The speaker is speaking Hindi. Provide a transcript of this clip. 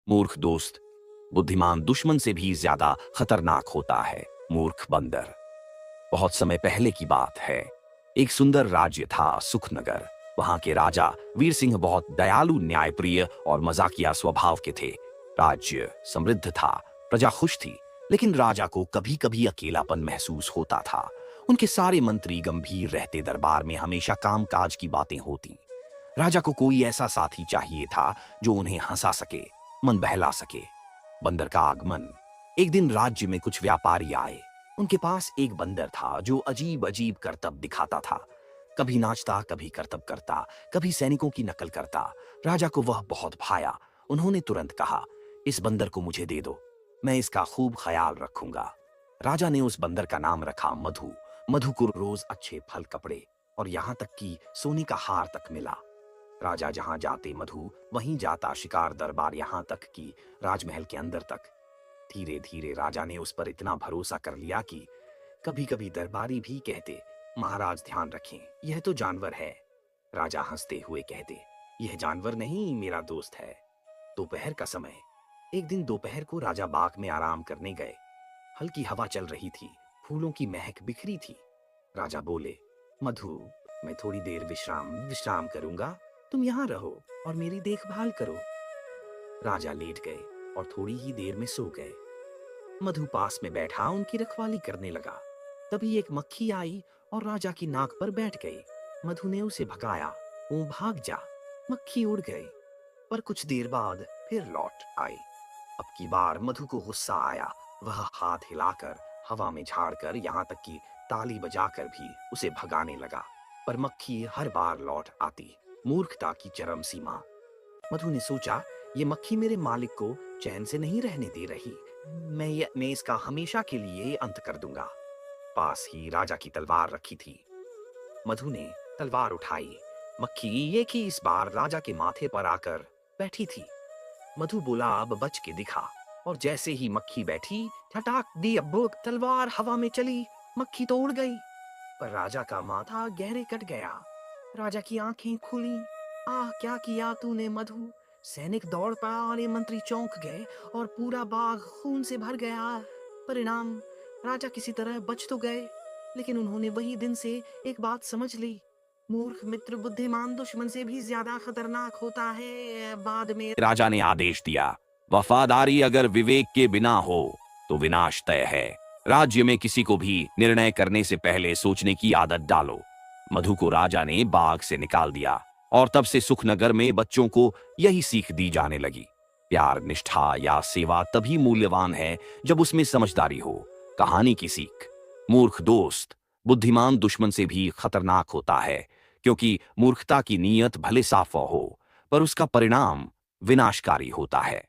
मूर्ख दोस्त बुद्धिमान दुश्मन से भी ज्यादा खतरनाक होता है। मूर्ख बंदर। बहुत समय पहले की बात है। एक सुंदर राज्य था सुखनगर। वहां के राजा वीर सिंह बहुत दयालु, न्यायप्रिय और मजाकिया स्वभाव के थे। राज्य समृद्ध था, प्रजा खुश थी, लेकिन राजा को कभी कभी अकेलापन महसूस होता था। उनके सारे मंत्री गंभीर रहते, दरबार में हमेशा कामकाज की बातें होती। राजा को कोई ऐसा साथी चाहिए था जो उन्हें हंसा सके, मन बहला सके। बंदर का आगमन। एक दिन राज्य में कुछ व्यापारी आए। उनके पास एक बंदर था जो अजीब अजीब करतब दिखाता था। कभी नाचता, कभी करतब करता, कभी सैनिकों की नकल करता। राजा को वह बहुत भाया। उन्होंने तुरंत कहा, इस बंदर को मुझे दे दो, मैं इसका खूब ख्याल रखूंगा। राजा ने उस बंदर का नाम रखा मधु। मधु को रोज अच्छे फल, कपड़े और यहाँ तक कि सोने का हार तक मिला। राजा जहां जाते मधु वहीं जाता, शिकार, दरबार, यहाँ तक कि राजमहल के अंदर तक। धीरे धीरे राजा ने उस पर इतना भरोसा कर लिया कि कभी कभी दरबारी भी कहते, महाराज ध्यान रखें, यह तो जानवर है। राजा हंसते हुए कहते, यह जानवर नहीं, मेरा दोस्त है। दोपहर का समय। एक दिन दोपहर को राजा बाग में आराम करने गए। हल्की हवा चल रही थी, फूलों की महक बिखरी थी। राजा बोले, मधु, मैं थोड़ी देर विश्राम विश्राम करूंगा, तुम यहाँ रहो और मेरी देखभाल करो। राजा लेट गए और थोड़ी ही देर में सो गए। मधु पास में बैठा उनकी रखवाली करने लगा। तभी एक मक्खी आई और राजा की नाक पर बैठ गई। मधु ने उसे भगाया, वो भाग जा। मक्खी उड़ गई, पर कुछ देर बाद फिर लौट आई। अब की बार मधु को गुस्सा आया। वह हाथ हिलाकर, हवा में झाड़कर, यहाँ तक कि ताली बजाकर भी उसे भगाने लगा, पर मक्खी हर बार लौट आती। मूर्खता की चरम सीमा। मधु ने सोचा, ये मक्खी मेरे मालिक को चैन से नहीं रहने दे रही। मैं इसका हमेशा के लिए अंत कर दूंगा। पास ही राजा की तलवार रखी थी। मधु ने तलवार उठाई। मक्खी एक ही इस बार राजा के माथे पर आकर बैठी थी। मधु बोला, अब बच के दिखा। और जैसे ही मक्खी बैठी, ठटाक दी, अब तलवार हवा में चली। मक्खी तो उड़ गई, पर राजा का माथा गहरे कट गया। राजा की आंखें खुली। आह, क्या किया तूने मधु। सैनिक दौड़ पड़ा और ये मंत्री चौंक गए और पूरा बाग खून से भर गया। परिणाम, राजा किसी तरह बच तो गए, लेकिन उन्होंने वही दिन से एक बात समझ ली, मूर्ख मित्र बुद्धिमान दुश्मन से भी ज्यादा खतरनाक होता है। बाद में राजा ने आदेश दिया, वफादारी अगर विवेक के बिना हो तो विनाश तय है। राज्य में किसी को भी निर्णय करने से पहले सोचने की आदत डालो। मधु को राजा ने बाग से निकाल दिया और तब से सुखनगर में बच्चों को यही सीख दी जाने लगी। प्यार, निष्ठा या सेवा तभी मूल्यवान है जब उसमें समझदारी हो। कहानी की सीख। मूर्ख दोस्त बुद्धिमान दुश्मन से भी खतरनाक होता है, क्योंकि मूर्खता की नीयत भले साफ हो, पर उसका परिणाम विनाशकारी होता है।